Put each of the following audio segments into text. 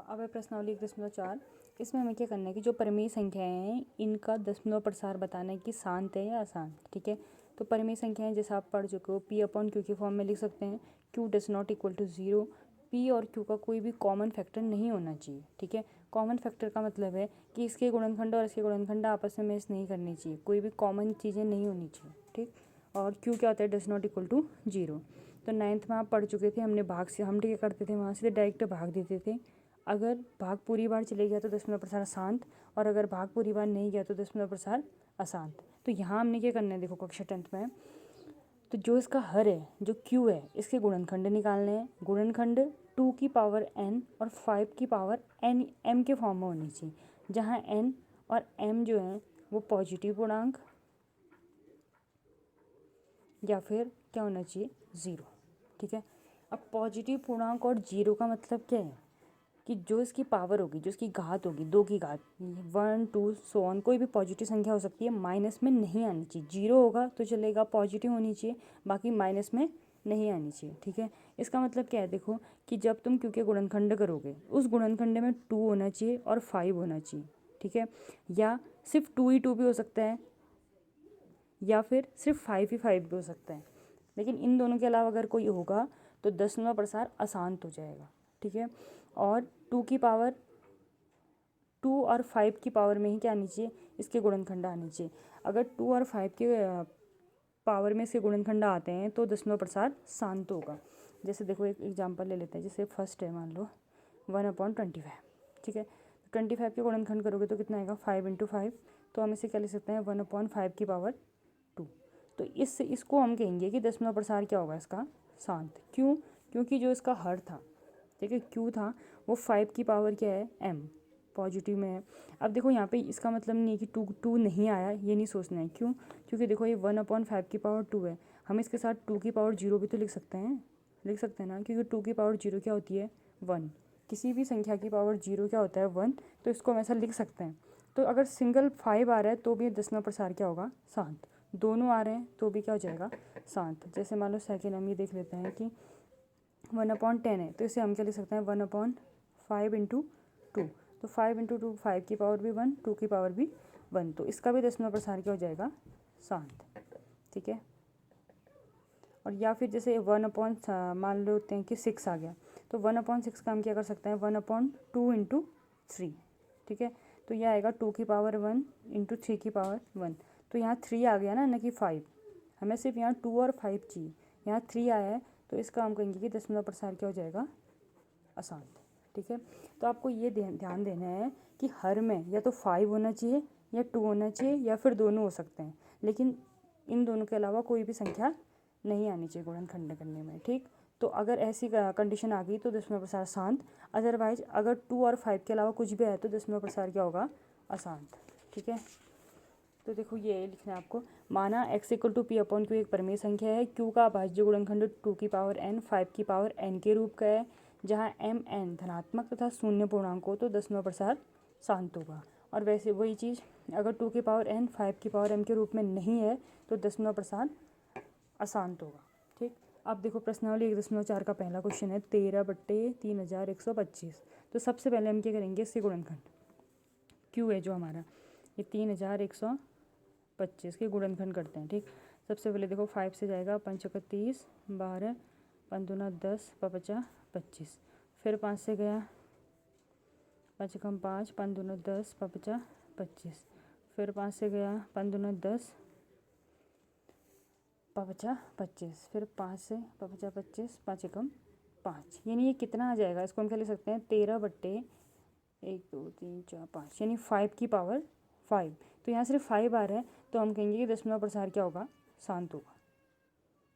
अब है प्रश्नावली 1.4। इसमें हमें क्या करना है कि जो परिमेय संख्याएं हैं इनका दशमलव प्रसार बताना है कि शांत है या अशांत। ठीक है, तो परिमेय संख्याएं जैसे आप पढ़ चुके हो पी अपॉन क्यू के फॉर्म में लिख सकते हैं। Q does not equal to 0। P और क्यू का कोई भी कॉमन फैक्टर नहीं होना चाहिए। ठीक है, कॉमन फैक्टर का मतलब है कि इसके गुणनखंड और इसके गुणनखंड आपस में मैच नहीं करनी चाहिए, कोई भी कॉमन चीज़ें नहीं होनी चाहिए। ठीक, और क्यू क्या होता है, डज नॉट इक्वल टू 0। तो 9th में आप पढ़ चुके थे, हमने भाग से हम क्या करते थे, वहाँ से डायरेक्ट भाग देते थे। अगर भाग पूरी बार चले गया तो दशमलव प्रसार शांत, और अगर भाग पूरी बार नहीं गया तो दशमलव प्रसार अशांत। तो यहाँ हमने क्या करना है, देखो कक्षा 10th में तो जो इसका हर है, जो क्यू है, इसके गुणनखंड निकालने हैं। गुणनखंड 2 की पावर n और 5 की पावर n m के फॉर्म में होनी चाहिए, जहाँ n और m जो है वो पॉजिटिव पूर्णांक या फिर क्या होना चाहिए, 0। ठीक है, अब पॉजिटिव पूर्णांक और 0 का मतलब क्या है कि जो इसकी पावर होगी, जो इसकी घात होगी, 2 की घात 1 2 सो ऑन, कोई भी पॉजिटिव संख्या हो सकती है, माइनस में नहीं आनी चाहिए। 0 होगा तो चलेगा, पॉजिटिव होनी चाहिए, बाकी माइनस में नहीं आनी चाहिए। ठीक है, इसका मतलब क्या है, देखो कि जब तुम क्यू के गुणनखंड करोगे उस गुणनखंड में 2 होना चाहिए और 5 होना चाहिए। ठीक है, या सिर्फ 2 ही 2 भी हो सकता है, या फिर सिर्फ 5 ही 5 भी हो सकता है, लेकिन इन दोनों के अलावा अगर कोई होगा तो दशमलव प्रसार अशांत हो जाएगा। ठीक है, और 2 की पावर 2 और 5 की पावर में ही क्या आनी चाहिए, इसके गुणनखंड आने चाहिए। अगर 2 और 5 के पावर में इसके गुणनखंड आते हैं तो दशमलव प्रसार शांत होगा। जैसे देखो एक एग्जांपल ले लेते हैं, जैसे फर्स्ट है, मान लो 1/25। ठीक है, 25 के गुणनखंड करोगे तो कितना आएगा, 5 × 5। तो हम इसे क्या लिख सकते हैं, 1/5 की पावर 2। तो इसको हम कहेंगे कि दशमलव प्रसार क्या होगा इसका, शांत। क्यों, क्योंकि जो इसका हर था, ठीक है, क्यू था, वो 5 की पावर क्या है, m पॉजिटिव में है। अब देखो यहाँ पे इसका मतलब नहीं है कि 2 नहीं आया, ये नहीं सोचना है। क्यों, क्योंकि देखो ये 1/5 की पावर 2 है, हम इसके साथ 2 की पावर 0 भी तो लिख सकते हैं, ना, क्योंकि 2 की पावर 0 क्या होती है, 1। किसी भी संख्या की पावर 0 क्या होता है, 1। तो इसको हम ऐसा लिख सकते हैं। तो अगर सिंगल 5 आ रहा है तो भी दशमलव प्रसार क्या होगा, शांत। दोनों आ रहे हैं तो भी क्या हो जाएगा, शांत। जैसे मान लो सेकेंड हम ये देख लेते हैं कि 1/10 है, तो इसे हम क्या लिख सकते हैं, 1/5 × 2। तो 5 × 2, 5 की पावर भी 1, 2 की पावर भी 1। तो इसका भी दशमलव प्रसार क्या हो जाएगा, शांत। ठीक है, और या फिर जैसे मान लेते हैं कि 6 आ गया, तो 1/6 का हम क्या कर सकते हैं, 1/2 × 3। ठीक है, तो यह आएगा 2 की पावर 1 × 3 की पावर 1। तो यहाँ 3 आ गया ना कि 5। हमें सिर्फ यहाँ 2 और 5 चाहिए, यहाँ 3 आया है, तो इसका हम कहेंगे कि दशमलव प्रसार क्या हो जाएगा, अशांत। ठीक है, तो आपको ये ध्यान देना है कि हर में या तो 5 होना चाहिए या 2 होना चाहिए या फिर दोनों हो सकते हैं, लेकिन इन दोनों के अलावा कोई भी संख्या नहीं आनी चाहिए गुणनखंड करने में। ठीक, तो अगर ऐसी कंडीशन आ गई तो दशमलव प्रसार शांत, अदरवाइज अगर 2 और 5 के अलावा कुछ भी है तो दशमलव प्रसार क्या होगा, अशांत। ठीक है, तो देखो ये लिखना है आपको, माना x = p/q एक परिमेय संख्या है। q का अभाज्य गुणनखंड 2 की पावर n 5 की पावर n के रूप का है, जहाँ m n धनात्मक तथा शून्य पूर्णांक हो तो दशमलव प्रसार शांत होगा। और वैसे वही चीज़ अगर 2 की पावर n 5 की पावर m के रूप में नहीं है तो दशमलव प्रसार अशांत होगा। ठीक, अब देखो प्रश्नावली 1.4 का पहला क्वेश्चन है 13/3125। तो सबसे पहले हम क्या करेंगे, इसके गुणनखंड q है जो हमारा, ये 3125 के गुणनखंड करते हैं। ठीक, सबसे पहले देखो 5 से जाएगा, 5 × 30, 12, 5 दूना 10, 5 × 25। फिर 5 से गया, 5 × 5, 5 दूना 10, 5 × 25। फिर 5 से गया, 5 दूना 10, 5 × 25। फिर 5 से 5 × 25, 5 × 5, यानी ये कितना आ जाएगा, इसको हम क्या लिख सकते हैं, 13/1 2 3 4 5, यानी 5 की पावर 5। तो यहाँ सिर्फ 5 आ रहा है, तो हम कहेंगे कि दशमलव प्रसार क्या होगा, शांत होगा।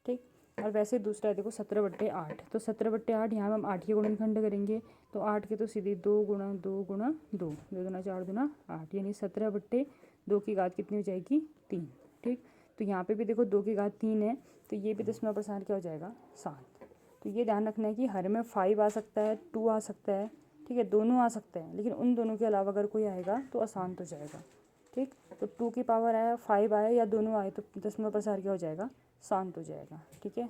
ठीक, और वैसे दूसरा है देखो 17/8। तो 17/8 यहाँ हम 8 के गुणनखंड करेंगे, तो 8 के तो सीधे 2 × 2 × 2, 2 दूना 4 दूना 8, यानी 17/2 की घात कितनी हो जाएगी, 3। ठीक, तो यहाँ पे भी देखो 2 की घात 3 है, तो ये भी दशमलव प्रसार क्या हो जाएगा, शांत। तो ये ध्यान रखना है कि हर में 5 आ सकता है, 2 आ सकता है, ठीक है, दोनों आ सकते हैं, लेकिन उन दोनों के अलावा अगर कोई आएगा तो अशांत हो जाएगा। ठीक, तो 2 की पावर आया, 5 आया या दोनों आए तो दशमलव प्रसार क्या हो जाएगा, शांत हो जाएगा। ठीक है।